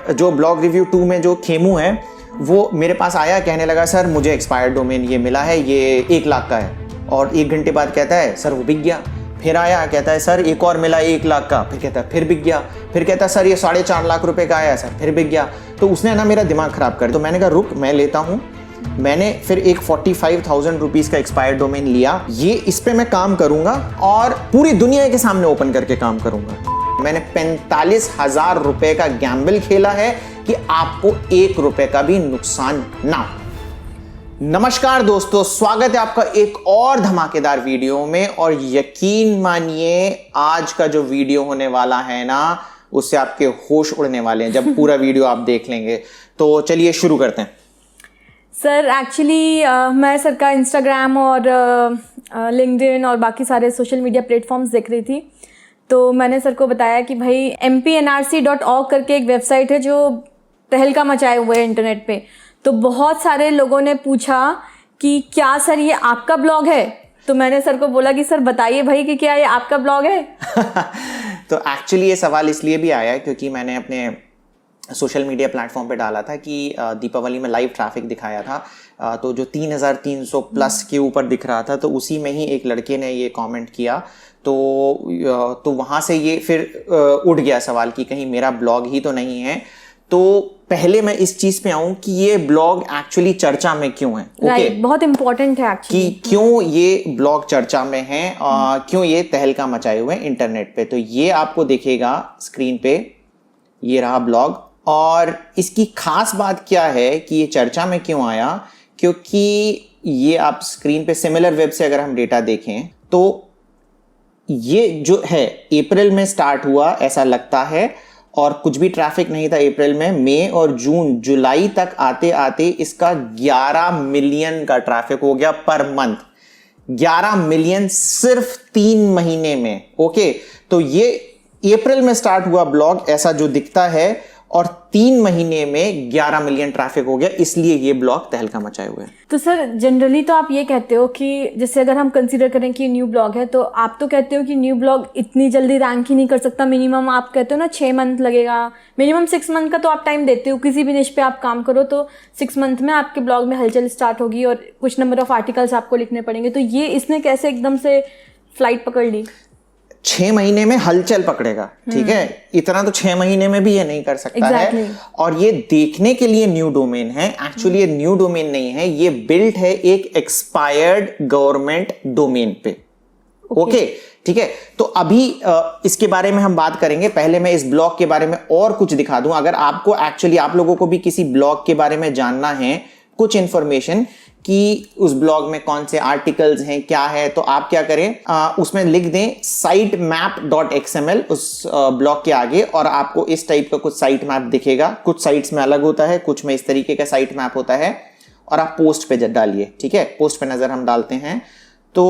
जो blog review 2 में जो खेमू है वो मेरे पास आया, कहने लगा सर मुझे एक्सपायर्ड डोमेन ये मिला है, ये 1 लाख का है। और 1 घंटे बाद कहता है सर वो बिक गया। फिर आया, कहता है सर एक और मिला 1 लाख का। फिर कहता है फिर बिक गया। फिर कहता है सर ये 4.5 लाख रुपए का आया सर, फिर बिक गया। तो उसने ना मेरा दिमाग खराब कर। तो मैंने कहा रुक मैं लेता हूँ। मैंने फिर एक 45,000 रुपीज़ का एक्सपायर्ड डोमेन लिया। ये इस पे मैं काम करूंगा और पूरी दुनिया के सामने ओपन करके काम करूंगा। मैंने 45,000 रुपए का गैम्बल खेला है कि आपको 1 रुपए का भी नुकसान ना हो। नमस्कार दोस्तों, स्वागत है आपका एक और धमाकेदार वीडियो में। और यकीन मानिए आज का जो वीडियो होने वाला है ना, उससे आपके होश उड़ने वाले हैं जब पूरा वीडियो आप देख लेंगे। तो चलिए शुरू करते हैं। सर एक्चुअली मैं सर का इंस्टाग्राम और लिंक्डइन और बाकी सारे सोशल मीडिया प्लेटफॉर्म्स देख रही थी। तो मैंने सर को बताया कि भाई mpnrc.org करके एक वेबसाइट है जो तहलका मचाए हुए है इंटरनेट पे। तो बहुत सारे लोगों ने पूछा कि क्या सर ये आपका ब्लॉग है। तो मैंने सर को बोला कि सर बताइए भाई कि क्या ये आपका ब्लॉग है। तो एक्चुअली ये सवाल इसलिए भी आया क्योंकि मैंने अपने सोशल मीडिया प्लेटफॉर्म पे डाला था कि दीपावली में लाइव ट्रैफिक दिखाया था। तो जो 3,300 प्लस के ऊपर दिख रहा था, तो उसी में ही एक लड़के ने ये कमेंट किया। तो वहाँ से ये फिर उठ गया सवाल कि कहीं मेरा ब्लॉग ही तो नहीं है। तो पहले मैं इस चीज पे आऊं कि ये ब्लॉग एक्चुअली चर्चा में क्यों है। राइट, बहुत इंपॉर्टेंट है एक्चुअली कि क्यों ये ब्लॉग चर्चा में है, क्यों ये तहलका मचाए हुए हैं इंटरनेट पे। तो ये आपको दिखेगा स्क्रीन पे, ये रहा ब्लॉग। और इसकी खास बात क्या है कि ये चर्चा में क्यों आया, क्योंकि ये आप स्क्रीन पे सिमिलर वेब से अगर हम डेटा देखें तो ये जो है अप्रैल में स्टार्ट हुआ ऐसा लगता है, और कुछ भी ट्रैफिक नहीं था अप्रैल में। मई और जून जुलाई तक आते आते इसका 11 मिलियन का ट्रैफिक हो गया पर मंथ। 11 मिलियन सिर्फ 3 महीने में। ओके, तो ये अप्रैल में स्टार्ट हुआ ब्लॉग ऐसा जो दिखता है, और 3 महीने में 11 मिलियन ट्रैफिक हो गया, इसलिए ये ब्लॉग तहलका मचाए हुए हैं। तो सर जनरली तो आप ये कहते हो कि जैसे अगर हम कंसीडर करें कि न्यू ब्लॉग है, तो आप तो कहते हो कि न्यू ब्लॉग इतनी जल्दी रैंक ही नहीं कर सकता। मिनिमम आप कहते हो ना 6 मंथ लगेगा, मिनिमम 6 मंथ का तो आप टाइम देते हो। किसी भी निश पे आप काम करो तो 6 मंथ में आपके ब्लॉग में हलचल स्टार्ट होगी और कुछ नंबर ऑफ आर्टिकल्स आपको लिखने पड़ेंगे। तो ये इसने कैसे एकदम से फ्लाइट पकड़ ली? 6 महीने में हलचल पकड़ेगा, ठीक है। इतना तो 6 महीने में भी ये नहीं कर सकता है। और ये देखने के लिए न्यू डोमेन है। एक्चुअली ये न्यू डोमेन नहीं है, ये बिल्ट है एक एक्सपायर्ड गवर्नमेंट डोमेन पे। ओके, ठीक है। तो अभी इसके बारे में हम बात करेंगे। पहले मैं इस ब्लॉग के बारे में और कुछ दिखा दूं। अगर आपको एक्चुअली आप लोगों को भी किसी ब्लॉग के बारे में जानना है कुछ इंफॉर्मेशन कि उस ब्लॉग में कौन से आर्टिकल्स हैं, क्या है, तो आप क्या करें, उसमें लिख दें sitemap.xml उस ब्लॉग के आगे, और आपको इस टाइप का कुछ साइट मैप दिखेगा। कुछ साइट्स में अलग होता है, कुछ में इस तरीके का साइट मैप होता है। और आप पोस्ट पे डालिए, ठीक है। पोस्ट पे नजर हम डालते हैं तो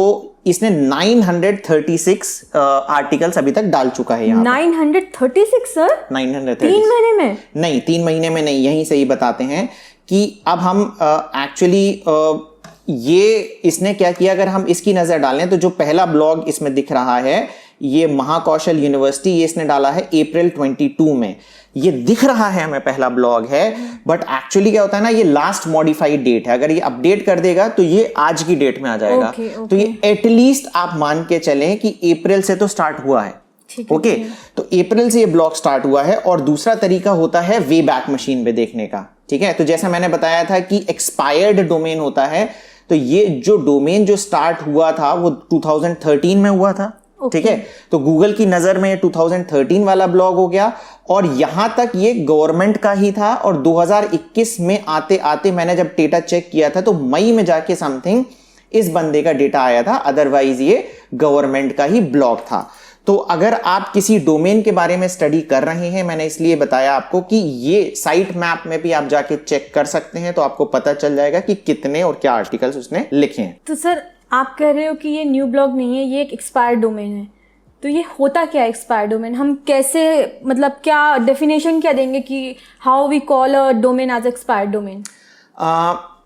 इसने 936 आर्टिकल्स अभी तक डाल चुका है यहाँ। 936 सर? 936 3 महीने में? नहीं, 3 महीने में नहीं, यहीं से ही बताते हैं कि अब हम एक्चुअली ये इसने क्या किया। अगर हम इसकी नजर डालें तो जो पहला ब्लॉग इसमें दिख रहा है, ये महाकौशल यूनिवर्सिटी, ये इसने डाला है अप्रैल 22 में। ये दिख रहा है हमें पहला ब्लॉग है, बट एक्चुअली क्या होता है ना, ये लास्ट मॉडिफाइड डेट है। अगर ये अपडेट कर देगा तो ये आज की डेट में आ जाएगा। तो ये एटलीस्ट आप मान के चलें कि अप्रैल से तो स्टार्ट हुआ है। ओके, तो अप्रैल से ये ब्लॉग स्टार्ट हुआ है। और दूसरा तरीका होता है वे बैक मशीन पे देखने का, ठीक है। तो जैसा मैंने बताया था कि एक्सपायर्ड डोमेन होता है, तो ये जो डोमेन जो स्टार्ट हुआ था वो 2013 में हुआ था, ठीक है। तो गूगल की नजर में 2013 वाला ब्लॉग हो गया, और यहां तक ये गवर्नमेंट का ही था। और 2021 में आते आते मैंने जब डेटा चेक किया था तो मई में जाके समथिंग इस बंदे का डेटा आया था, अदरवाइज ये गवर्नमेंट का ही ब्लॉग था। तो अगर आप किसी डोमेन के बारे में स्टडी कर रहे हैं, मैंने इसलिए बताया आपको कि ये साइट मैप में भी आप जाके चेक कर सकते हैं, तो आपको पता चल जाएगा कि कितने और क्या आर्टिकल्स उसने लिखे हैं। तो सर आप कह रहे हो कि ये न्यू ब्लॉग नहीं है, ये एक एक्सपायर्ड डोमेन है। तो ये होता क्या है एक्सपायर्ड डोमेन? हम कैसे, मतलब क्या डेफिनेशन क्या देंगे कि how we call a domain as expired domain?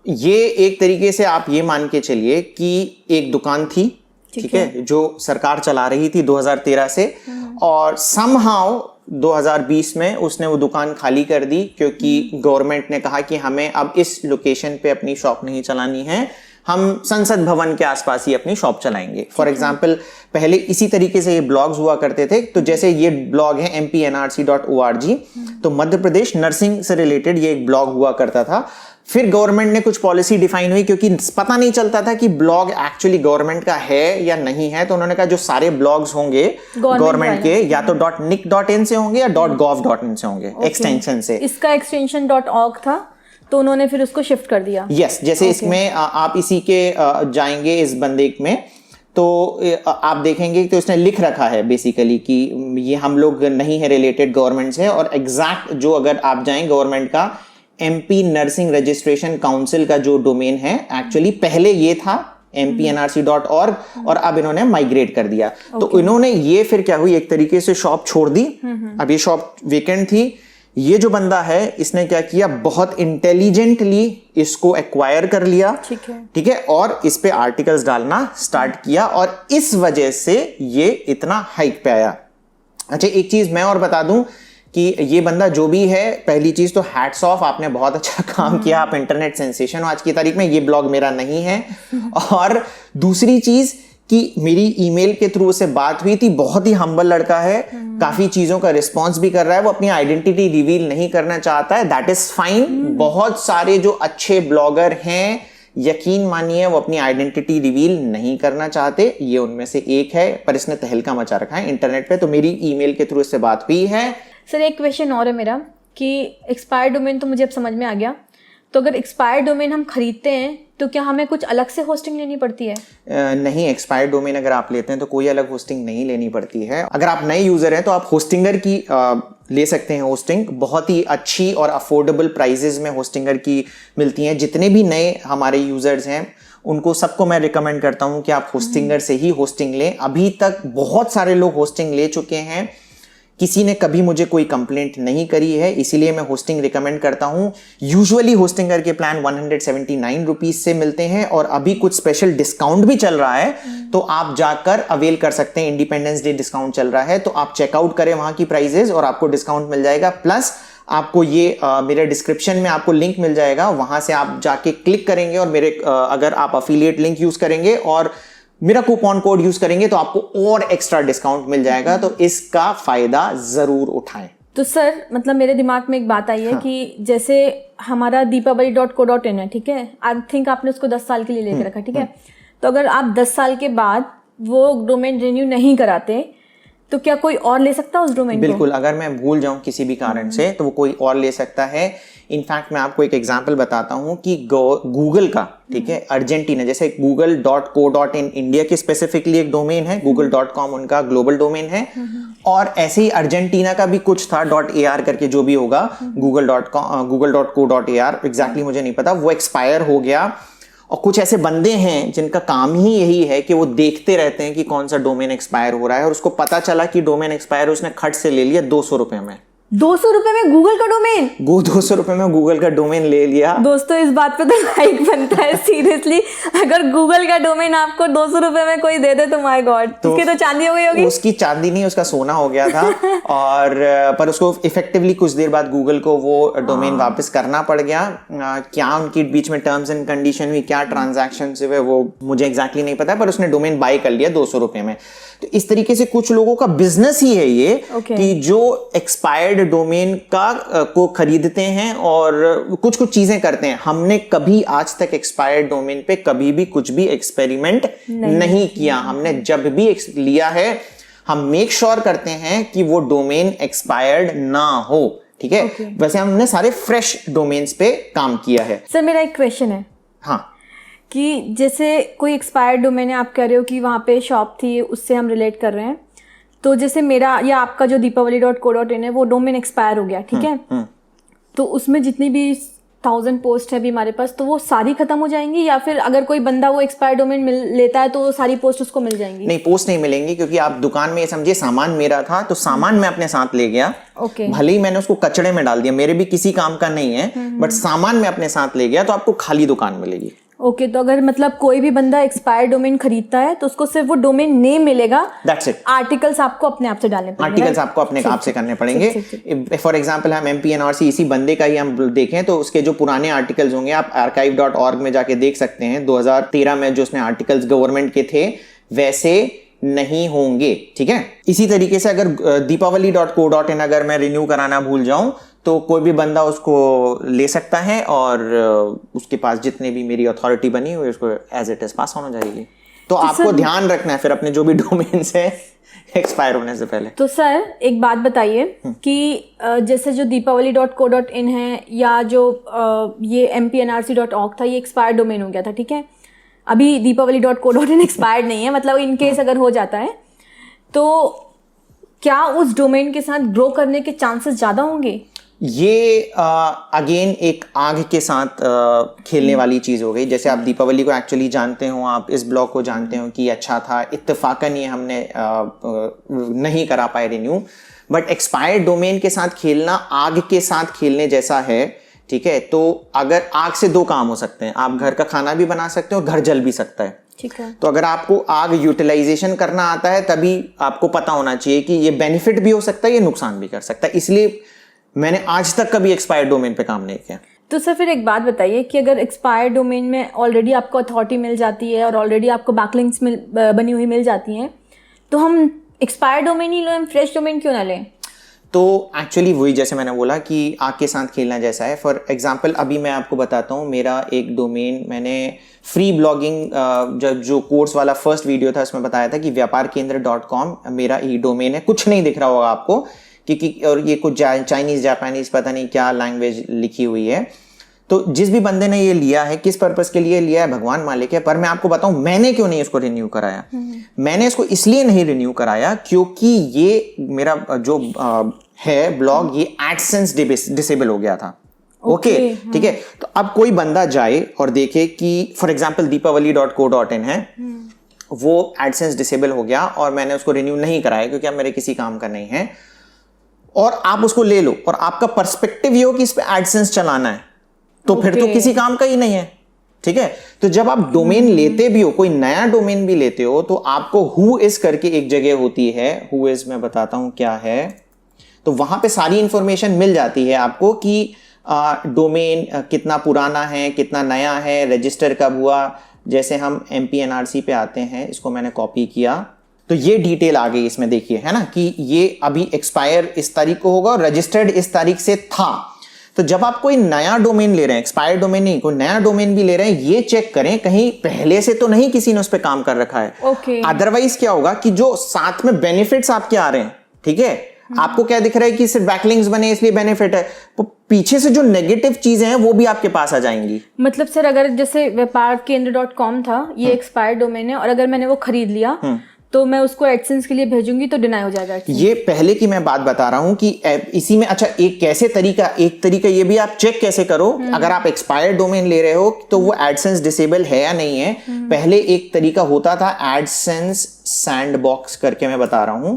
ये एक तरीके से आप ये मान के चलिए कि एक दुकान थी, ठीक है, जो सरकार चला रही थी 2013 से, और समहाउ 2020 में उसने वो दुकान खाली कर दी क्योंकि गवर्नमेंट ने कहा कि हमें अब इस लोकेशन पे अपनी शॉप नहीं चलानी है, हम संसद भवन के आसपास ही अपनी शॉप चलाएंगे। फॉर एग्जाम्पल पहले इसी तरीके से ये ब्लॉग्स हुआ करते थे। तो जैसे ये ब्लॉग है mpnrc.org, तो मध्य प्रदेश नर्सिंग से रिलेटेड ये एक ब्लॉग हुआ करता था। फिर गवर्नमेंट ने कुछ पॉलिसी डिफाइन हुई क्योंकि पता नहीं चलता था कि ब्लॉग एक्चुअली गवर्नमेंट का है या नहीं है, तो उन्होंने कहा जो सारे ब्लॉग्स होंगे गवर्नमेंट के या तो .nic.in से होंगे या .gov.in से होंगे, एक्सटेंशन से। इसका एक्सटेंशन .org था, तो उन्होंने फिर उसको शिफ्ट कर दिया। यस, जैसे इसमें आप इसी के जाएंगे इस बंदे में, तो आप देखेंगे तो इसने लिख रखा है बेसिकली कि ये हम लोग नहीं है रिलेटेड गवर्नमेंट से। और एग्जैक्ट जो अगर आप जाएं गवर्नमेंट का MP नर्सिंग रजिस्ट्रेशन काउंसिल का जो डोमेन है, एक्चुअली पहले ये था mpnrc.org और अब इन्होंने माइग्रेट कर दिया। तो इन्होंने ये फिर क्या हुई, एक तरीके से शॉप छोड़ दी। अब ये शॉप वेकेंट थी। ये जो बंदा है इसने क्या किया, बहुत इंटेलिजेंटली इसको एक्वायर कर लिया, ठीक है, और इस पे आर्टिकल्स डालना स्टार्ट किया और इस वजह से ये इतना हाइक पे आया। अच्छा, एक चीज मैं और बता दूं कि ये बंदा जो भी है, पहली चीज तो हैट्स ऑफ, आपने बहुत अच्छा काम किया, आप इंटरनेट सेंसेशन हो आज की तारीख में। ये ब्लॉग मेरा नहीं है। और दूसरी चीज कि मेरी ईमेल के थ्रू उससे बात हुई थी, बहुत ही हम्बल लड़का है, काफी चीजों का रिस्पॉन्स भी कर रहा है। वो अपनी आइडेंटिटी रिवील नहीं करना चाहता है, दैट इज फाइन। बहुत सारे जो अच्छे ब्लॉगर हैं, यकीन मानिए, वो अपनी आइडेंटिटी रिवील नहीं करना चाहते, ये उनमें से एक है, पर इसने तहलका मचा रखा है इंटरनेट पे। तो मेरी ईमेल के थ्रू इससे बात हुई है। सर एक क्वेश्चन और है मेरा कि एक्सपायर्ड डोमेन तो मुझे अब समझ में आ गया, तो अगर एक्सपायर्ड डोमेन हम खरीदते हैं तो क्या हमें कुछ अलग से होस्टिंग लेनी पड़ती है? नहीं, एक्सपायर्ड डोमेन अगर आप लेते हैं तो कोई अलग होस्टिंग नहीं लेनी पड़ती है। अगर आप नए यूजर हैं तो आप होस्टिंगर की ले सकते हैं होस्टिंग, बहुत ही अच्छी और अफोर्डेबल प्राइजेस में होस्टिंगर की मिलती हैं। जितने भी नए हमारे यूजर्स हैं उनको सबको मैं रिकमेंड करता हूं कि आप होस्टिंगर से ही होस्टिंग लें। अभी तक बहुत सारे लोग होस्टिंग ले चुके हैं, किसी ने कभी मुझे कोई कंप्लेंट नहीं करी है, इसीलिए मैं होस्टिंग रिकमेंड करता हूं। यूजुअली होस्टिंगर के प्लान 179 रुपीज से मिलते हैं और अभी कुछ स्पेशल डिस्काउंट भी चल रहा है, तो आप जाकर अवेल कर सकते हैं। इंडिपेंडेंस डे डिस्काउंट चल रहा है, तो आप चेकआउट करें वहां की प्राइजेस और आपको डिस्काउंट मिल जाएगा। प्लस आपको ये मेरे डिस्क्रिप्शन में आपको लिंक मिल जाएगा, वहां से आप जाके क्लिक करेंगे और मेरे अगर आप अफिलिएट लिंक यूज करेंगे और मेरा कूपन कोड यूज करेंगे तो आपको और एक्स्ट्रा डिस्काउंट मिल जाएगा। तो इसका फायदा जरूर उठाएं। तो सर मतलब मेरे दिमाग में एक बात आई है कि जैसे हमारा deepavali.co.in है, ठीक है, आई थिंक आपने उसको 10 साल के लिए लेकर रखा, ठीक है, तो अगर आप 10 साल के बाद वो डोमेन रिन्यू नहीं कराते तो क्या कोई और ले सकता है उस डोमेन को? बिल्कुल, अगर मैं भूल जाऊं किसी भी कारण से तो वो कोई और ले सकता है। इनफैक्ट मैं आपको एक एग्जांपल बताता हूं कि गूगल का, ठीक है, अर्जेंटीना, जैसे google.co.in इंडिया की स्पेसिफिकली एक डोमेन है, google.com उनका ग्लोबल डोमेन है, और ऐसे ही अर्जेंटीना का भी कुछ था .ar करके, जो भी होगा google.co.ar, एग्जैक्टली मुझे नहीं पता, वो एक्सपायर हो गया। और कुछ ऐसे बंदे हैं जिनका काम ही यही है कि वो देखते रहते हैं कि कौन सा डोमेन एक्सपायर हो रहा है, और उसको पता चला कि डोमेन एक्सपायर, उसने खट से ले लिया 200 रुपए में। 200 रुपए में गूगल का डोमेन? 200 रुपए में गूगल का डोमेन ले लिया। दोस्तों इस बात पे तो लाइक बनता है सीरियसली। अगर गूगल का डोमेन आपको 200 रुपए में कोई दे दे तो माय गॉड, उसकी तो चांदी हो गई होगी। उसकी चांदी नहीं, उसका सोना हो गया था। और पर उसको इफेक्टिवली कुछ देर बाद गूगल को वो डोमेन वापस करना पड़ गया। क्या उनकी बीच में टर्म्स एंड कंडीशन हुई, क्या ट्रांजैक्शन हुए, वो मुझे एग्जैक्टली नहीं पता, पर उसने डोमेन बाय कर लिया 200 रुपए में। तो इस तरीके से कुछ लोगों का बिजनेस ही है ये, कि जो एक्सपायर्ड डोमेन का को खरीदते हैं और कुछ कुछ चीजें करते हैं। हमने कभी आज तक एक्सपायर्ड डोमेन पे कभी भी कुछ भी एक्सपेरिमेंट नहीं किया। हमने जब भी लिया है हम मेक श्योर करते हैं कि वो डोमेन एक्सपायर्ड ना हो, ठीक है। वैसे हमने सारे फ्रेश डोमेन्स पे काम किया है। सर मेरा एक क्वेश्चन है, हाँ, कि जैसे कोई एक्सपायर्ड डोमेन है, आप कह रहे हो कि वहाँ पे शॉप थी, उससे हम रिलेट कर रहे हैं, तो जैसे मेरा या आपका जो deepavali.co.in है वो डोमेन एक्सपायर हो गया, ठीक है, तो उसमें जितनी भी 1000 पोस्ट है भी हमारे पास, तो वो सारी खत्म हो जाएंगी, या फिर अगर कोई बंदा वो एक्सपायर्ड डोमेन लेता है तो सारी पोस्ट उसको मिल जाएंगी? नहीं, पोस्ट नहीं मिलेंगी, क्योंकि आप दुकान में, समझिए सामान मेरा था तो सामान मैं अपने साथ ले गया, भले ही मैंने उसको कचड़े में डाल दिया, मेरे भी किसी काम का नहीं है, बट सामान मैं अपने साथ ले गया, तो आपको खाली दुकान मिलेगी। ओके, तो अगर मतलब कोई भी बंदा एक्सपायर्ड डोमेन खरीदता है तो उसको सिर्फ वो डोमेन नेम मिलेगा, दैट्स इट। आर्टिकल्स आपको अपने आप से डालने पड़ेंगे, आर्टिकल्स आपको अपने आप से करने पड़ेंगे। फॉर एग्जांपल हम MPNRC इसी बंदे का ही हम देखें तो उसके जो पुराने आर्टिकल्स होंगे आप archive.org में जाके देख सकते हैं, 2013 में जो उसने आर्टिकल्स गवर्नमेंट के थे वैसे नहीं होंगे, ठीक है। इसी तरीके से अगर deepavali.co.in अगर मैं रिन्यू कराना भूल जाऊं तो कोई भी बंदा उसको ले सकता है और उसके पास जितने भी मेरी अथॉरिटी बनी हुई उसको एज इट इज पास होना जाएगी। तो आपको ध्यान रखना है फिर अपने जो भी डोमेन्स है एक्सपायर होने से पहले। तो सर एक बात बताइए कि जैसे जो deepavali.co.in है या जो ये mpnrc.org था, ये एक्सपायर्ड डोमेन हो गया था, ठीक है। अभी deepavali.co.in एक्सपायर्ड नहीं है, मतलब इन केस अगर हो जाता है तो क्या उस डोमेन के साथ ग्रो करने के चांसेस ज़्यादा होंगे? ये अगेन एक आग के साथ खेलने वाली चीज हो गई। जैसे आप दीपावली को एक्चुअली जानते हो, आप इस ब्लॉग को जानते हो कि अच्छा था, इत्तेफाकन ये हमने नहीं करा पाए रिन्यू, बट एक्सपायर्ड डोमेन के साथ खेलना आग के साथ खेलने जैसा है, ठीक है। तो अगर आग से दो काम हो सकते हैं, आप घर का खाना भी बना सकते हो, घर जल भी सकता है, ठीक है। तो अगर आपको आग यूटिलाइजेशन करना आता है तभी आपको पता होना चाहिए कि ये बेनिफिट भी हो सकता है, ये नुकसान भी कर सकता है। इसलिए मैंने आज तक कभी एक्सपायर्ड डोमेन पे काम नहीं किया। तो सर फिर एक बात बताइए कि अगर एक्सपायर्ड डोमेन में ऑलरेडी आपको अथॉरिटी मिल जाती है और ऑलरेडी आपको बैकलिंक्स बनी हुई मिल जाती हैं, तो हम एक्सपायर्ड डोमेन ही लें, हम फ्रेश डोमेन क्यों ना लें? तो एक्चुअली वही जैसे मैंने बोला कि आग के साथ खेलना जैसा है। फॉर एग्जांपल अभी मैं आपको बताता हूँ, मेरा एक डोमेन मैंने फ्री ब्लॉगिंग जब जो कोर्स वाला फर्स्ट वीडियो था उसमें बताया था कि व्यापारकेंद्र.com मेरा ई डोमेन है। कुछ नहीं दिख रहा होगा आपको क्योंकि, और ये कुछ चाइनीज जापानीज पता नहीं क्या लैंग्वेज लिखी हुई है। तो जिस भी बंदे ने ये लिया है, किस पर्पस के लिए लिया है भगवान मालिक है, पर मैं आपको बताऊं मैंने क्यों नहीं इसको रिन्यू कराया। मैंने इसको इसलिए नहीं रिन्यू कराया क्योंकि ये मेरा जो है ब्लॉग, ये एडसेंस डिसेबल हो गया था। ओके, ठीक है। तो अब कोई बंदा जाए और देखे कि फॉर एग्जांपल deepavali.co.in है, वो एडसेंस डिसेबल हो गया और मैंने उसको रिन्यू नहीं कराया क्योंकि अब मेरे किसी काम का नहीं है, और आप उसको ले लो और आपका पर्सपेक्टिव ये हो कि इस पे एडसेंस चलाना है, तो फिर तो किसी काम का ही नहीं है, ठीक है। तो जब आप डोमेन लेते भी हो, कोई नया डोमेन भी लेते हो, तो आपको हु इज करके एक जगह होती है, हु इज मैं बताता हूं क्या है, तो वहां पे सारी इंफॉर्मेशन मिल जाती है आपको कि डोमेन कितना पुराना है, कितना नया है, रजिस्टर कब हुआ। जैसे हम MPNRC पे आते हैं, इसको मैंने कॉपी किया तो ये डिटेल आ गई इसमें, देखिए है ना कि ये अभी एक्सपायर इस तारीख को होगा और रजिस्टर्ड इस तारीख से था। तो जब आप कोई नया डोमेन ले रहे हैं, एक्सपायर्ड डोमेन नहीं, कोई नया डोमेन भी ले रहे हैं, ये चेक करें कहीं पहले से तो नहीं किसी ने उस पर काम कर रखा है। अदरवाइज क्या होगा कि जो साथ में बेनिफिट्स आपके आ रहे हैं, ठीक है, आपको क्या दिख रहा है कि सिर्फ बैकलिंक्स बने इसलिए बेनिफिट है, तो पीछे से जो नेगेटिव चीजें हैं वो भी आपके पास आ जाएंगी। मतलब सर अगर जैसे व्यापारकेंद्र.com था, ये एक्सपायर्ड डोमेन है और अगर मैंने वो खरीद लिया तो मैं उसको एडसेंस के लिए भेजूंगी तो डिनाई हो जाएगा। ये पहले की मैं बात बता रहा हूं कि इसी में अच्छा एक कैसे तरीका, एक तरीका ये भी आप चेक कैसे करो अगर आप एक्सपायर्ड डोमेन ले रहे हो तो वो एडसेंस डिसेबल है या नहीं है। पहले एक तरीका होता था एडसेंस सैंडबॉक्स करके, मैं बता रहा हूं,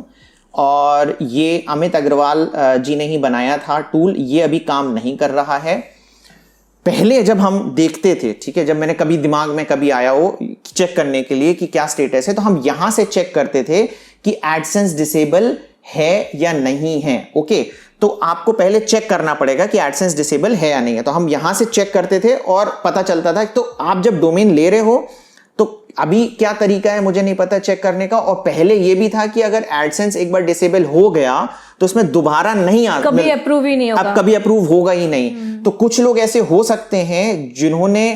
और ये अमित अग्रवाल जी ने ही बनाया था टूल। ये अभी काम नहीं कर रहा है। पहले जब हम देखते थे, ठीक है, जब मैंने कभी दिमाग में कभी आया हो चेक करने के लिए कि क्या स्टेटस है, तो हम यहां से चेक करते थे कि एडसेंस डिसेबल है या नहीं है। ओके, तो आपको पहले चेक करना पड़ेगा कि एडसेंस डिसेबल है या नहीं है। तो हम यहां से चेक करते थे और पता चलता था। तो आप जब डोमेन ले रहे हो तो अभी क्या तरीका है मुझे नहीं पता चेक करने का, और पहले ये भी था कि अगर एडसेंस एक बार डिसेबल हो गया तो उसमें दोबारा नहीं आता, कभी अप्रूव ही नहीं होगा, अब कभी अप्रूव होगा ही नहीं। तो कुछ लोग ऐसे हो सकते हैं जिन्होंने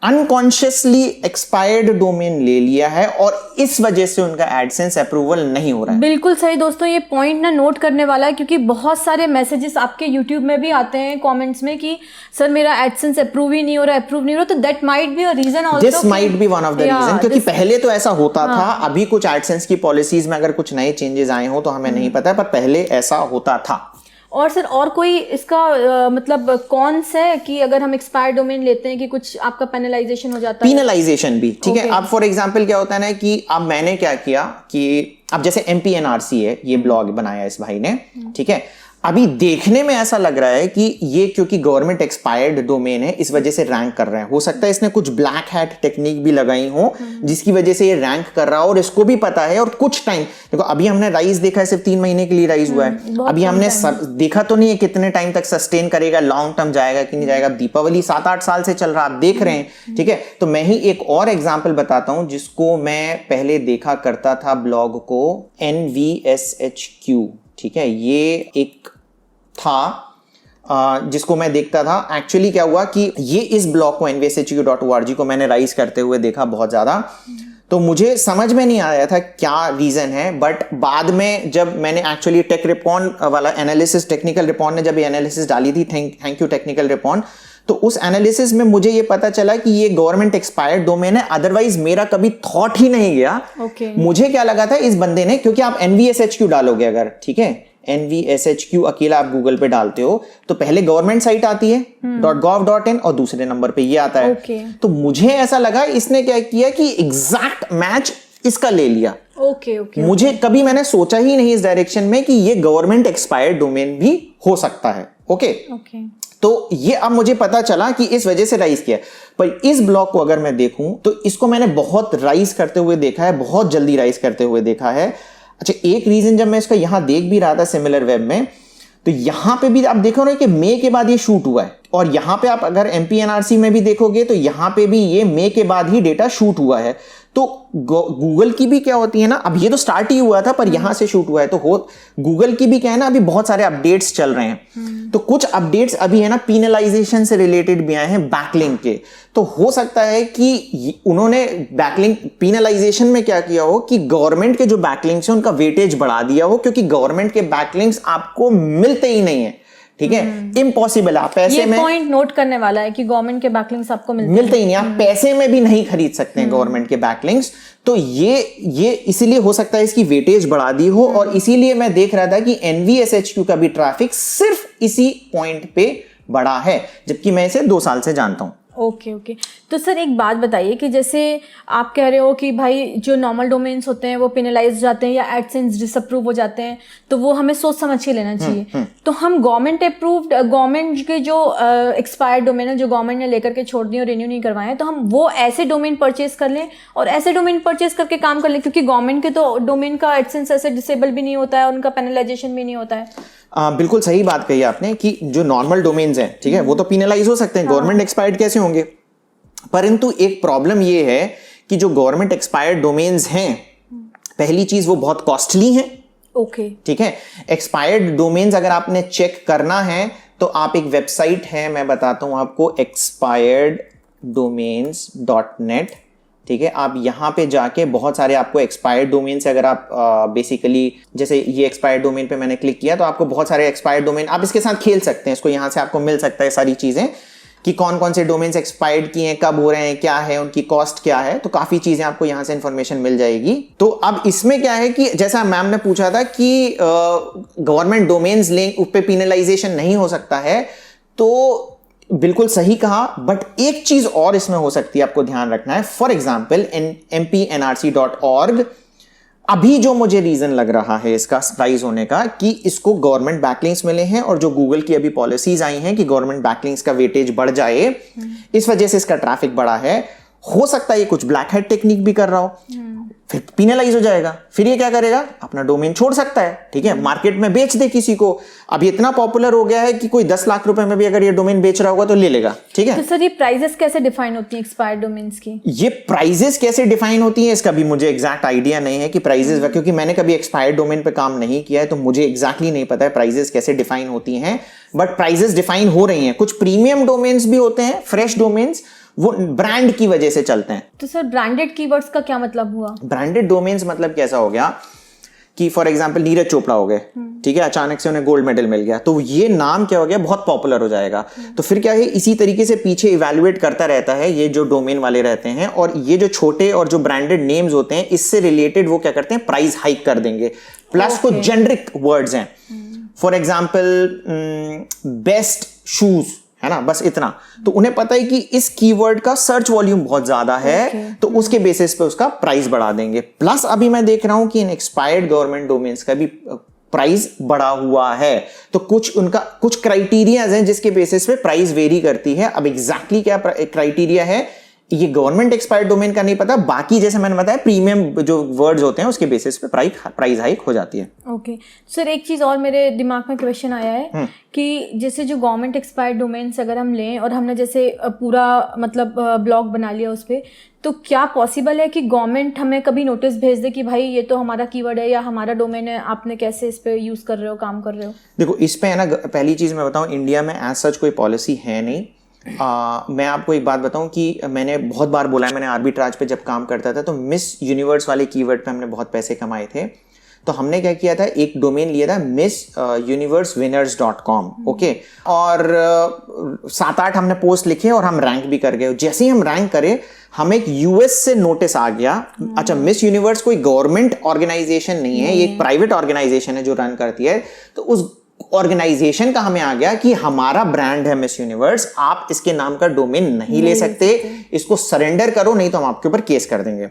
अनकॉन्शियसली एक्सपायर्ड डोमेन ले लिया है और इस वजह से उनका एडसेंस अप्रूवल नहीं हो रहा है। बिल्कुल सही दोस्तों, ये पॉइंट ना नोट करने वाला है क्योंकि बहुत सारे मैसेजेस आपके यूट्यूब में भी आते हैं कमेंट्स में कि सर मेरा एडसेंस अप्रूव ही नहीं हो रहा, अप्रूव नहीं हो रहा। तो that might be a reason also, this might be one of the reason, क्योंकि पहले तो ऐसा होता था। अभी कुछ एडसेंस की पॉलिसीज में अगर कुछ नए चेंजेस आए हो तो हमें नहीं पता है, पर पहले ऐसा होता था। और सर और कोई इसका मतलब कौन सा है कि अगर हम एक्सपायर्ड डोमेन लेते हैं कि कुछ आपका पेनलाइजेशन हो जाता है? पेनलाइजेशन भी, ठीक है। अब फॉर एग्जांपल क्या होता है ना कि अब मैंने क्या किया कि अब जैसे MPNRC है, ये ब्लॉग बनाया इस भाई ने, ठीक है। अभी देखने में ऐसा लग रहा है कि ये क्योंकि गवर्नमेंट एक्सपायर्ड डोमेन है इस वजह से रैंक कर रहे हैं। हो सकता है इसने कुछ ब्लैक हैट टेक्निक भी लगाई हो जिसकी वजह से ये रैंक कर रहा हो और इसको भी पता है। और कुछ टाइम देखो, अभी हमने राइज देखा है, सिर्फ 3 महीने के लिए राइज हुआ है। अभी हमने देखा तो नहीं है कितने टाइम तक सस्टेन करेगा, लॉन्ग टर्म जाएगा कि नहीं जाएगा। दीपावली 7-8 साल से चल रहा, आप देख रहे हैं, ठीक है। तो मैं ही एक और एग्जाम्पल बताता हूं जिसको मैं पहले देखा करता था ब्लॉग को, NVSHQ, ठीक है। ये एक था जिसको मैं देखता था। एक्चुअली क्या हुआ कि ये इस ब्लॉग को nvshq.org को मैंने राइज करते हुए देखा बहुत ज्यादा, तो मुझे समझ में नहीं आया था क्या रीजन है। बट बाद में जब मैंने एक्चुअली टेक रिपॉन वाला एनालिसिस, टेक्निकल रिपॉन ने जब ये एनालिसिस डाली थी, थैंक यू टेक्निकल रिपॉन, तो उस एनालिसिस में मुझे ये पता चला कि ये गवर्नमेंट एक्सपायर्ड डोमेन है। अदरवाइज मेरा कभी थॉट ही नहीं गया। मुझे क्या लगा था इस बंदे ने, क्योंकि आप NVSHQ डालोगे अगर, ठीक है, NVSHQ अकेला आप गूगल पे डालते हो तो पहले गवर्नमेंट साइट आती है .gov.in और दूसरे नंबर पे ये आता है। तो मुझे ऐसा लगा इसने क्या किया कि एग्जैक्ट मैच इसका ले लिया। मुझे कभी मैंने सोचा ही नहीं इस डायरेक्शन में कि ये गवर्नमेंट एक्सपायर्ड डोमेन भी हो सकता है। ओके, तो ये अब मुझे पता चला कि इस वजह से राइज किया। पर इस ब्लॉग को अगर मैं देखूं तो इसको मैंने बहुत राइज करते हुए देखा है, बहुत जल्दी राइज करते हुए देखा है। अच्छा, एक रीजन जब मैं इसका यहां देख भी रहा था सिमिलर वेब में, तो यहां पे भी आप देखो ना कि मई के बाद ये शूट हुआ है। और यहां पे आप अगर MPNRC में भी देखोगे तो यहां पे भी ये मई के बाद ही डेटा शूट हुआ है। तो गूगल की भी क्या होती है ना, अब ये तो स्टार्ट ही हुआ था पर यहां से शूट हुआ है, तो गूगल की भी क्या है ना, अभी बहुत सारे अपडेट्स चल रहे हैं। तो कुछ अपडेट्स अभी है ना पीनलाइजेशन से रिलेटेड भी आए हैं बैकलिंक के। तो हो सकता है कि उन्होंने बैकलिंक पीनलाइजेशन में क्या किया हो कि गवर्नमेंट के जो बैकलिंक्स हैं उनका वेटेज बढ़ा दिया हो, क्योंकि गवर्नमेंट के बैकलिंक्स आपको मिलते ही नहीं है, ठीक है, इम्पॉसिबल है। आप पैसे में, पॉइंट नोट करने वाला है कि गवर्नमेंट के बैकलिंक्स आपको मिलते ही नहीं, आप पैसे में भी नहीं खरीद सकते हैं गवर्नमेंट के बैकलिंक्स। तो ये इसीलिए हो सकता है इसकी वेटेज बढ़ा दी हो। और इसीलिए मैं देख रहा था कि NVSHQ का भी ट्रैफिक सिर्फ इसी पॉइंट पे बढ़ा है, जबकि मैं इसे 2 साल से जानता हूं। ओके। तो सर एक बात बताइए कि जैसे आप कह रहे हो कि भाई जो नॉर्मल डोमेन्स होते हैं वो पेनलाइज जाते हैं या एडसेंस डिसअप्रूव हो जाते हैं, तो वो हमें सोच समझ के लेना चाहिए। तो हम गवर्नमेंट अप्रूव्ड, गवर्नमेंट के जो एक्सपायर्ड डोमेन है जो गवर्नमेंट ने लेकर के छोड़ दिए और रिन्यू नहीं करवाए, तो हम वो ऐसे डोमेन परचेज कर लें और ऐसे डोमेन परचेज करके काम कर लें, क्योंकि गवर्नमेंट के तो डोमेन का एडसेंस ऐसे डिसेबल भी नहीं होता है, उनका पेनलाइजेशन भी नहीं होता है। बिल्कुल सही बात कही आपने कि जो नॉर्मल डोमेन्स हैं, ठीक है, वो तो पीनलाइज हो सकते हैं, गवर्नमेंट एक्सपायर्ड कैसे होंगे। परंतु एक प्रॉब्लम ये है कि जो गवर्नमेंट एक्सपायर्ड डोमेन्स हैं, पहली चीज वो बहुत कॉस्टली हैं। ओके, ठीक है। एक्सपायर्ड डोमेन्स अगर आपने चेक करना है तो आप एक वेबसाइट है, मैं बताता हूं आपको, expireddomains.net, ठीक है। आप यहां पे जाके बहुत सारे आपको एक्सपायर्ड डोमेन से, अगर आप बेसिकली जैसे ये एक्सपायर्ड डोमेन पे मैंने क्लिक किया तो आपको बहुत सारे एक्सपायर्ड डोमेन, आप इसके साथ खेल सकते हैं, इसको यहां से आपको मिल सकता है सारी चीजें कि कौन कौन से डोमेन्स एक्सपायर्ड किए हैं, कब हो रहे हैं, क्या है उनकी कॉस्ट, क्या है। तो काफी चीजें आपको यहां से इंफॉर्मेशन मिल जाएगी। तो अब इसमें क्या है कि जैसा मैम ने पूछा था कि गवर्नमेंट डोमेन्स लिंक उस पे पीनलाइजेशन नहीं हो सकता है, तो बिल्कुल सही कहा। बट एक चीज और इसमें हो सकती है, आपको ध्यान रखना है। फॉर एग्जाम्पल MPNRC.org, अभी जो मुझे रीजन लग रहा है इसका प्राइस होने का कि इसको गवर्नमेंट बैकलिंक्स मिले हैं और जो गूगल की अभी पॉलिसीज आई हैं कि गवर्नमेंट बैकलिंक्स का वेटेज बढ़ जाए, इस वजह से इसका ट्रैफिक बढ़ा है। हो सकता है ये कुछ ब्लैक हैट टेक्निक भी कर रहा हो, फिर पीनलाइज हो जाएगा। फिर ये क्या करेगा, अपना डोमेन छोड़ सकता है, ठीक है, मार्केट में बेच दे किसी को। अब ये इतना पॉपुलर हो गया है कि कोई 10 लाख रुपए में भी अगर ये डोमेन बेच रहा होगा तो ले लेगा, ठीक है। तो सर ये प्राइजेस कैसे डिफाइन होती हैं एक्सपायर्ड डोमेन्स की? ये प्राइजेस कैसे डिफाइन होती हैं इसका भी मुझे एग्जैक्ट आइडिया नहीं है कि प्राइजेस, क्योंकि मैंने कभी एक्सपायर्ड डोमेन पे काम नहीं किया है, तो मुझे एग्जैक्टली नहीं पता है प्राइजेस कैसे डिफाइन होती हैं। बट प्राइजेस डिफाइन हो रही हैं। कुछ प्रीमियम डोमेन्स भी होते हैं, फ्रेश डोमेन्स, वो ब्रांड की वजह से चलते हैं। तो सर ब्रांडेड कीवर्ड्स का क्या मतलब हुआ? ब्रांडेड डोमेन्स मतलब कैसा हो गया कि फॉर एग्जांपल नीरज चोपड़ा हो गए, ठीक है, अचानक से उन्हें गोल्ड मेडल मिल गया, तो ये नाम क्या हो गया, बहुत पॉपुलर हो जाएगा। तो फिर क्या है, इसी तरीके से पीछे इवैल्यूएट करता रहता है ये जो डोमेन वाले रहते हैं, और ये जो छोटे और जो ब्रांडेड नेम्स होते हैं इससे रिलेटेड वो क्या करते हैं, प्राइस हाइक कर देंगे। प्लस कुछ जेनरिक वर्ड्स हैं, फॉर एग्जाम्पल बेस्ट शूज, है ना, बस इतना। तो उन्हें पता है कि इस कीवर्ड का सर्च वॉल्यूम बहुत ज्यादा है, तो उसके बेसिस पे उसका प्राइस बढ़ा देंगे। प्लस अभी मैं देख रहा हूं कि इन एक्सपायर्ड गवर्नमेंट डोमेन्स का भी प्राइस बढ़ा हुआ है। तो कुछ क्राइटेरियाज हैं जिसके बेसिस पे प्राइस वेरी करती है। अब एग्जैक्टली क्या क्राइटेरिया है ये गवर्नमेंट एक्सपायर्ड डोमेन का नहीं पता, बाकी जैसे मैंने बताया प्रीमियम जो वर्ड्स होते हैं उसके बेसिस पे प्राइस हाइक हो जाती है। ओके सर, एक चीज़ और मेरे दिमाग में क्वेश्चन आया है कि जैसे जो गवर्नमेंट एक्सपायर्ड डोमेन्स अगर हम लें और हमने जैसे पूरा मतलब ब्लॉग बना लिया उस पर, तो क्या पॉसिबल है कि गवर्नमेंट हमें कभी नोटिस भेज दे कि भाई ये तो हमारा कीवर्ड है या हमारा डोमेन है, आपने कैसे इस पे यूज़ कर रहे हो, काम कर रहे हो? देखो इस पे है ना, पहली चीज़ मैं बताऊँ, इंडिया में एज सच कोई पॉलिसी है नहीं। मैं आपको एक बात बताऊं कि मैंने बहुत बार बोला है, मैंने आर्बिट्राज पे जब काम करता था तो मिस यूनिवर्स वाले कीवर्ड पे हमने बहुत पैसे कमाए थे। तो हमने क्या किया था, एक डोमेन लिया था missuniversewinners.com, ओके, और 7-8 हमने पोस्ट लिखे और हम रैंक भी कर गए। जैसे ही हम रैंक करे हमें एक यूएस से नोटिस आ गया, अच्छा मिस यूनिवर्स कोई गवर्नमेंट ऑर्गेनाइजेशन नहीं है, ये एक प्राइवेट ऑर्गेनाइजेशन है जो रन करती है। तो उस ऑर्गेनाइजेशन का हमें आ गया कि हमारा ब्रांड है मिस यूनिवर्स, आप इसके नाम का डोमेन नहीं ले सकते, इसको सरेंडर करो नहीं तो हम आपके ऊपर केस कर देंगे।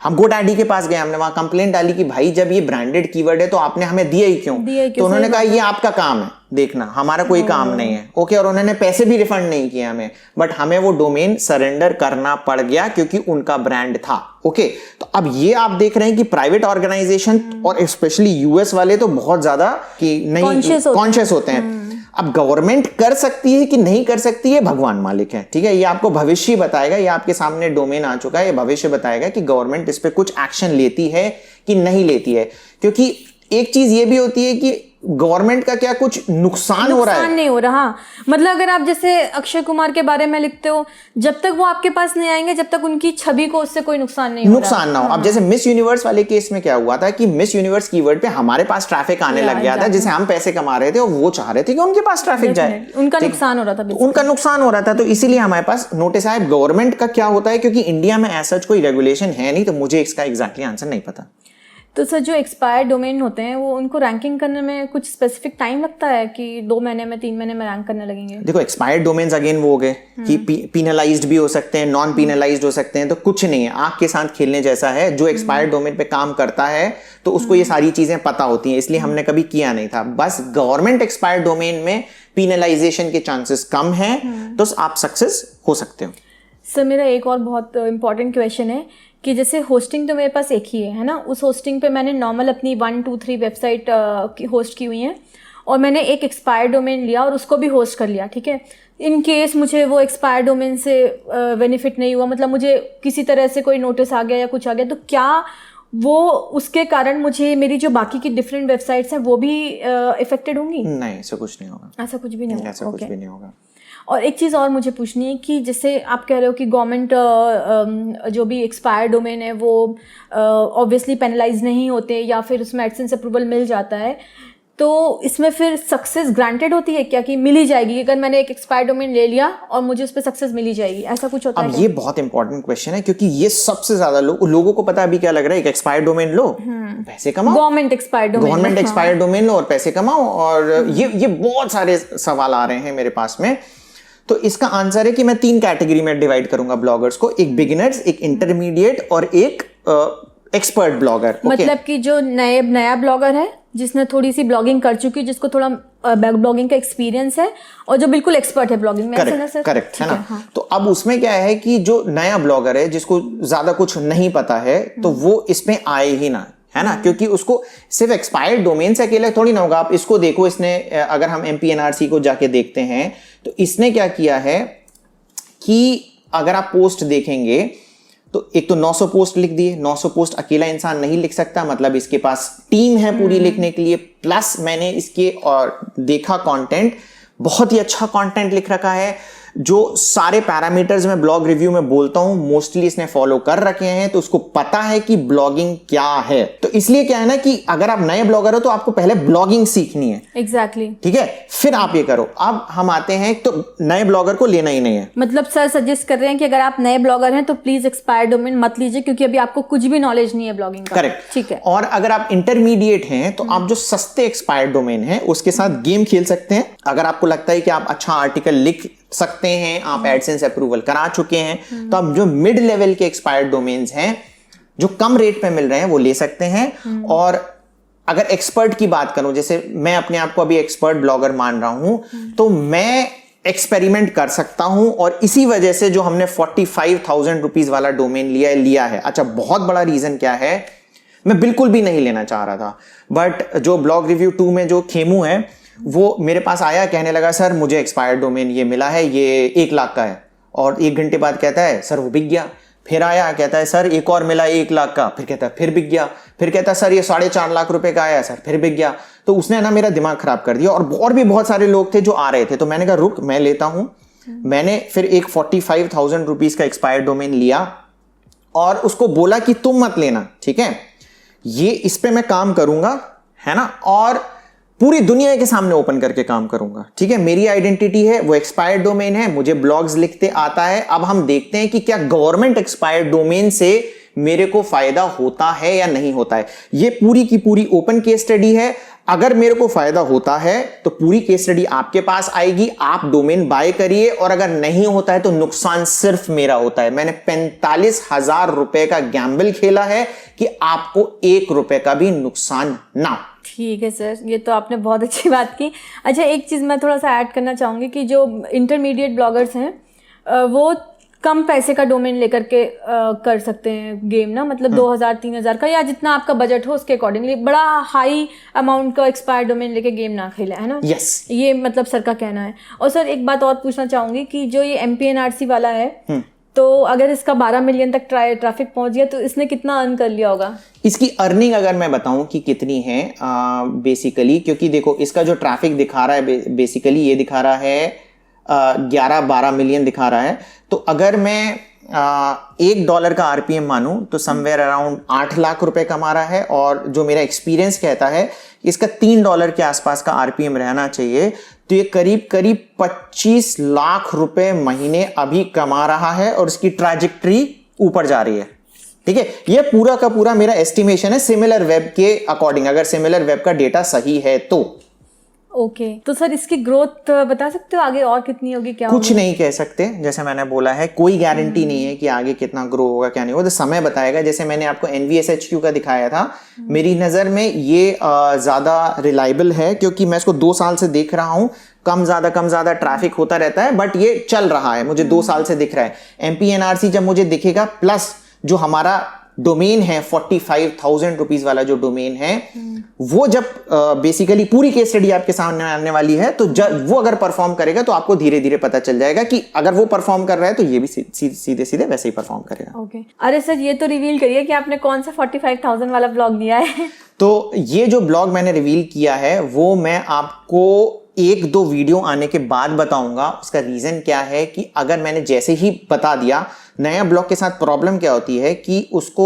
हम GoDaddy के पास गए, हमने वहां कंप्लेंट डाली कि भाई जब ये ब्रांडेड कीवर्ड है तो आपने हमें दिया ही क्यों? तो उन्होंने कहा ये आपका काम है देखना, हमारा कोई काम नहीं है, ओके। और उन्होंने पैसे भी रिफंड नहीं किए हमें, बट हमें वो डोमेन सरेंडर करना पड़ गया क्योंकि उनका ब्रांड था, ओके। तो अब ये आप देख रहे हैं कि प्राइवेट ऑर्गेनाइजेशन और स्पेशली यूएस वाले तो बहुत ज्यादा कि नहीं कॉन्शियस होते हैं। अब गवर्नमेंट कर सकती है कि नहीं कर सकती है भगवान मालिक है, ठीक है, ये आपको भविष्य बताएगा। ये आपके सामने डोमेन आ चुका है, ये भविष्य बताएगा कि गवर्नमेंट इस पे कुछ एक्शन लेती है कि नहीं लेती है। क्योंकि एक चीज ये भी होती है कि गवर्नमेंट का क्या कुछ नुकसान हो रहा है? नहीं हो रहा। मतलब अगर आप जैसे अक्षय कुमार के बारे में लिखते हो, जब तक वो आपके पास नहीं आएंगे, जब तक उनकी छवि को उससे कोई नुकसान नहीं ना हो। अब जैसे मिस यूनिवर्स वाले केस में क्या हुआ था कि मिस यूनिवर्स कीवर्ड पे हमारे पास ट्रैफिक आने लग गया था, जिसे हम पैसे कमा रहे थे और वो चाह रहे थे कि उनके पास ट्रैफिक जाए, उनका नुकसान हो रहा था, उनका नुकसान हो रहा था। तो इसीलिए हमारे पास नोटिस आया। गवर्नमेंट का क्या होता है, क्योंकि इंडिया में ऐसा कोई रेगुलेशन है नहीं, तो मुझे इसका एग्जैक्टली आंसर नहीं पता। तो सर जो एक्सपायर्ड डोमेन होते हैं वो उनको रैंकिंग करने में कुछ स्पेसिफिक टाइम लगता है कि 2 महीने में 3 महीने में रैंक करने लगेंगे? देखो एक्सपायर्ड डोमेन्स अगेन वो हो गए कि पीनलाइज्ड भी हो सकते हैं, नॉन पीनलाइज्ड हो सकते हैं। तो कुछ नहीं है, आंख के साथ खेलने जैसा है। जो एक्सपायर्ड डोमेन पे काम करता है तो उसको ये सारी चीजें पता होती हैं, इसलिए हमने कभी किया नहीं था। बस गवर्नमेंट एक्सपायर्ड डोमेन में पीनलाइजेशन के चांसेस कम हैं, तो आप सक्सेस हो सकते हो। सर मेरा एक और बहुत इंपॉर्टेंट क्वेश्चन है कि जैसे होस्टिंग तो मेरे पास एक ही है ना, उस होस्टिंग पे मैंने नॉर्मल अपनी 1, 2, 3 वेबसाइट होस्ट की हुई हैं और मैंने एक एक्सपायर्ड डोमेन लिया और उसको भी होस्ट कर लिया, ठीक है। इन केस मुझे वो एक्सपायर्ड डोमेन से बेनिफिट नहीं हुआ, मतलब मुझे किसी तरह से कोई नोटिस आ गया या कुछ आ गया, तो क्या वो उसके कारण मुझे मेरी जो बाकी की डिफरेंट वेबसाइट्स हैं वो भी इफेक्टेड होंगी? नहीं, ऐसा कुछ नहीं होगा। ऐसा कुछ भी नहीं होगा? ऐसा कुछ भी नहीं होगा। और एक चीज़ और मुझे पूछनी है कि जैसे आप कह रहे हो कि गवर्नमेंट जो भी एक्सपायर्ड डोमेन है वो ऑब्वियसली पेनलाइज नहीं होते या फिर उसमें एडसेंस अप्रूवल मिल जाता है, तो इसमें फिर सक्सेस ग्रांटेड होती है क्या कि मिल ही जाएगी? अगर मैंने एक एक्सपायर्ड डोमेन ले लिया और मुझे उस पर सक्सेस मिल ही जाएगी, ऐसा कुछ होता है? अब ये बहुत इंपॉर्टेंट क्वेश्चन है क्योंकि ये सबसे ज्यादा लोगों को पता है। अभी क्या लग रहा है, एक एक्सपायर्ड डोमेन लो पैसे कमाओ, गवर्नमेंट एक्सपायर्ड डोमेन लो और पैसे कमाओ। और ये बहुत सारे सवाल आ रहे हैं मेरे पास में। तो इसका आंसर है कि मैं 3 कैटेगरी में डिवाइड करूंगा ब्लॉगर्स को, एक बिगिनर्स, एक इंटरमीडिएट और एक एक्सपर्ट ब्लॉगर। मतलब कि जो नया ब्लॉगर है जिसने थोड़ी सी ब्लॉगिंग कर चुकी है, जिसको थोड़ा ब्लॉगिंग का एक्सपीरियंस है, और जो बिल्कुल एक्सपर्ट है ब्लॉगिंग में। करेक्ट है ना। हाँ। तो अब उसमें क्या है कि जो नया ब्लॉगर है जिसको ज्यादा कुछ नहीं पता है तो वो इसमें आए ही ना, है ना, क्योंकि उसको सिर्फ एक्सपायर्ड डोमेन से अकेले थोड़ी ना होगा। आप इसको देखो, इसने अगर हम MPNRC को जाके देखते हैं तो इसने क्या किया है कि अगर आप पोस्ट देखेंगे तो एक तो 900 पोस्ट लिख दिए। 900 पोस्ट अकेला इंसान नहीं लिख सकता, मतलब इसके पास टीम है पूरी लिखने के लिए। प्लस मैंने इसके और देखा कंटेंट, बहुत ही अच्छा कंटेंट लिख रखा है। जो सारे पैरामीटर्स मैं ब्लॉग रिव्यू में बोलता हूं मोस्टली इसने फॉलो कर रखे हैं, तो उसको पता है कि ब्लॉगिंग क्या है। तो इसलिए क्या है ना कि अगर आप नए ब्लॉगर हो तो आपको पहले ब्लॉगिंग सीखनी है। एग्जैक्टली ठीक है, फिर आप ये करो। अब हम आते हैं, तो नए ब्लॉगर को लेना ही नहीं है। मतलब सर सजेस्ट कर रहे हैं कि अगर आप नए ब्लॉगर हैं तो प्लीज एक्सपायर्ड डोमेन मत लीजिए, क्योंकि अभी आपको कुछ भी नॉलेज नहीं है ब्लॉगिंग का। करेक्ट, ठीक है। और अगर आप इंटरमीडिएट हैं तो आप जो सस्ते एक्सपायर्ड डोमेन है उसके साथ गेम खेल सकते हैं। अगर आपको लगता है कि आप अच्छा आर्टिकल लिख सकते हैं, आप एडसेंस अप्रूवल करा चुके हैं, तो आप जो मिड लेवल के एक्सपायर्ड डोमेन्स हैं जो कम रेट पे मिल रहे हैं वो ले सकते हैं। और अगर एक्सपर्ट की बात करूं, जैसे मैं अपने आप को अभी एक्सपर्ट ब्लॉगर मान रहा हूं, तो मैं एक्सपेरिमेंट कर सकता हूं, और इसी वजह से जो हमने 45,000 रुपीज वाला डोमेन लिया है। अच्छा, बहुत बड़ा रीजन क्या है, मैं बिल्कुल भी नहीं लेना चाह रहा था, बट जो ब्लॉग रिव्यू 2 में जो खेमू है वो मेरे पास आया, कहने लगा सर मुझे एक्सपायर्ड डोमेन ये मिला है, ये 1 लाख का है, और 1 घंटे बाद कहता है सर वो बिक गया। फिर आया, कहता है सर एक और मिला 1 लाख का, फिर कहता है फिर बिक गया। फिर कहता है सर ये 4.5 लाख रुपए का आया सर, फिर बिक गया। तो उसने ना मेरा दिमाग खराब कर दिया, और भी बहुत सारे लोग थे जो आ रहे थे, तो मैंने कहा रुक मैं लेता हूं। मैंने फिर एक 45,000 रुपीज का एक्सपायर्ड डोमेन लिया और उसको बोला कि तुम मत लेना, ठीक है, ये इस पे मैं काम करूंगा, है ना, और पूरी दुनिया के सामने ओपन करके काम करूंगा, ठीक है, मेरी आइडेंटिटी है, वो एक्सपायर्ड डोमेन है, मुझे ब्लॉग्स लिखते आता है। अब हम देखते हैं कि क्या गवर्नमेंट एक्सपायर्ड डोमेन से मेरे को फायदा होता है या नहीं होता है। ये पूरी की पूरी ओपन केस स्टडी है। अगर मेरे को फायदा होता है तो पूरी केस स्टडी आपके पास आएगी, आप डोमेन बाय करिए, और अगर नहीं होता है तो नुकसान सिर्फ मेरा होता है। मैंने 45,000 रुपए का गैम्बल खेला है कि आपको 1 रुपए का भी नुकसान ना। ठीक है सर, ये तो आपने बहुत अच्छी बात की। अच्छा, एक चीज़ मैं थोड़ा सा ऐड करना चाहूँगी कि जो इंटरमीडिएट ब्लॉगर्स हैं वो कम पैसे का डोमेन लेकर के कर सकते हैं गेम ना, मतलब 2,000-3,000 का, या जितना आपका बजट हो उसके अकॉर्डिंगली। बड़ा हाई अमाउंट का एक्सपायर्ड डोमेन लेके गेम ना खेले, है ना। यस, ये मतलब सर का कहना है। और सर एक बात और पूछना चाहूँगी कि जो ये MPNRC वाला है, तो अगर इसका 12 मिलियन तक ट्रैफिक पहुंच गया तो इसने कितना अर्न कर लिया होगा? इसकी अर्निंग अगर मैं बताऊं कि कितनी है, बेसिकली, क्योंकि देखो इसका जो ट्रैफिक दिखा रहा है बेसिकली ये दिखा रहा है 11-12 मिलियन दिखा रहा है। तो अगर मैं $1 का RPM मानूं तो समवेयर अराउंड 8 लाख रुपए कमा रहा है, और जो मेरा एक्सपीरियंस कहता है कि इसका $3 के आसपास का RPM रहना चाहिए, तो ये करीब करीब 25 लाख रुपए महीने अभी कमा रहा है, और इसकी ट्रैजेक्टरी ऊपर जा रही है, ठीक है। ये पूरा का पूरा मेरा एस्टिमेशन है सिमिलर वेब के अकॉर्डिंग, अगर सिमिलर वेब का डेटा सही है तो। ओके, तो सर इसकी ग्रोथ बता सकते हो आगे और कितनी होगी, क्या कुछ होगी? नहीं कह सकते, जैसे मैंने बोला है कोई गारंटी नहीं है कि आगे कितना ग्रो होगा क्या नहीं होगा, तो समय बताएगा। जैसे मैंने आपको NVSHQ का दिखाया था, मेरी नज़र में ये ज़्यादा रिलायबल है, क्योंकि मैं इसको 2 साल से देख रहा हूँ, कम ज़्यादा ट्रैफिक होता रहता है, बट ये चल रहा है, मुझे 2 साल से दिख रहा है। MPNRC जब मुझे दिखेगा, प्लस जो हमारा डोमेन है 45,000 रुपीज वाला जो डोमेन है, वो जब बेसिकली पूरी केस स्टडी आपके सामने आने वाली है, तो जब वो अगर परफॉर्म करेगा तो आपको धीरे धीरे पता चल जाएगा कि अगर वो परफॉर्म कर रहा है तो ये भी सीधे सीधे वैसे ही परफॉर्म करेगा। ओके, अरे सर ये तो रिवील करिए कि आपने कौन सा 45,000 वाला ब्लॉग लिया है। तो ये जो ब्लॉग मैंने रिवील किया है वो मैं आपको 1-2 वीडियो आने के बाद बताऊंगा। उसका रीजन क्या है कि अगर मैंने जैसे ही बता दिया, नया ब्लॉग के साथ प्रॉब्लम क्या होती है कि उसको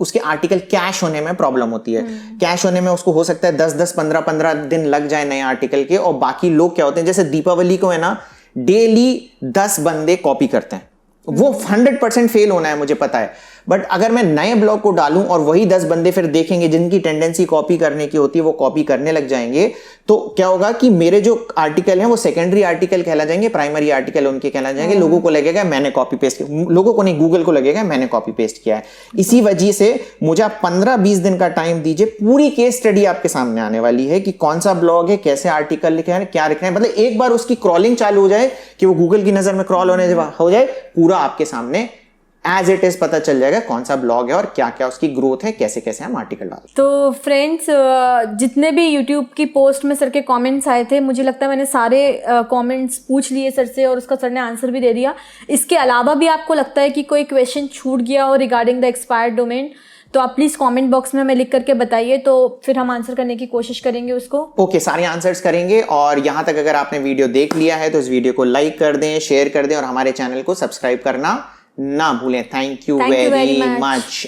उसके आर्टिकल कैश होने में प्रॉब्लम होती है। कैश होने में उसको हो सकता है 10-10, 15-15 दिन लग जाए नए आर्टिकल के, और बाकी लोग क्या होते हैं, जैसे दीपावली को है ना, डेली 10 बंदे कॉपी करते हैं, वो 100% फेल होना है मुझे पता है, बट अगर मैं नए ब्लॉग को डालूं और वही 10 बंदे फिर देखेंगे जिनकी टेंडेंसी कॉपी करने की होती है, वो कॉपी करने लग जाएंगे, तो क्या होगा कि मेरे जो आर्टिकल हैं वो सेकेंडरी आर्टिकल कहला जाएंगे, प्राइमरी आर्टिकल उनके कहला जाएंगे। लोगों को लगेगा मैंने कॉपी पेस्ट किया, लोगों को नहीं, गूगल को लगेगा मैंने कॉपी पेस्ट किया है। इसी वजह से मुझे आप 15-20 दिन का टाइम दीजिए, पूरी केस स्टडी आपके सामने आने वाली है कि कौन सा ब्लॉग है, कैसे आर्टिकल लिखे हैं, क्या लिखना है। मतलब एक बार उसकी क्रॉलिंग चालू हो जाए कि वो गूगल की नजर में क्रॉल होने हो जाए, पूरा आपके सामने एज इट इज पता चल जाएगा कौन सा ब्लॉग है और क्या क्या उसकी ग्रोथ है, कैसे कैसे हम आर्टिकल डालते हैं। तो फ्रेंड्स, जितने भी यूट्यूब की पोस्ट में सर के कमेंट्स आए थे, मुझे लगता है मैंने सारे कमेंट्स पूछ लिए सर से, और उसका सर ने आंसर भी दे दिया। इसके अलावा भी आपको लगता है कि कोई क्वेश्चन छूट गया हो रिगार्डिंग द एक्सपायर्ड डोमेन, तो आप प्लीज़ कमेंट बॉक्स में हमें लिख करके बताइए, तो फिर हम आंसर करने की कोशिश करेंगे उसको। ओके, सारे आंसर्स करेंगे। और यहाँ तक अगर आपने वीडियो देख लिया है तो इस वीडियो को लाइक कर दें, शेयर कर दें, और हमारे चैनल को सब्सक्राइब करना ना भूलें। Thank you very much.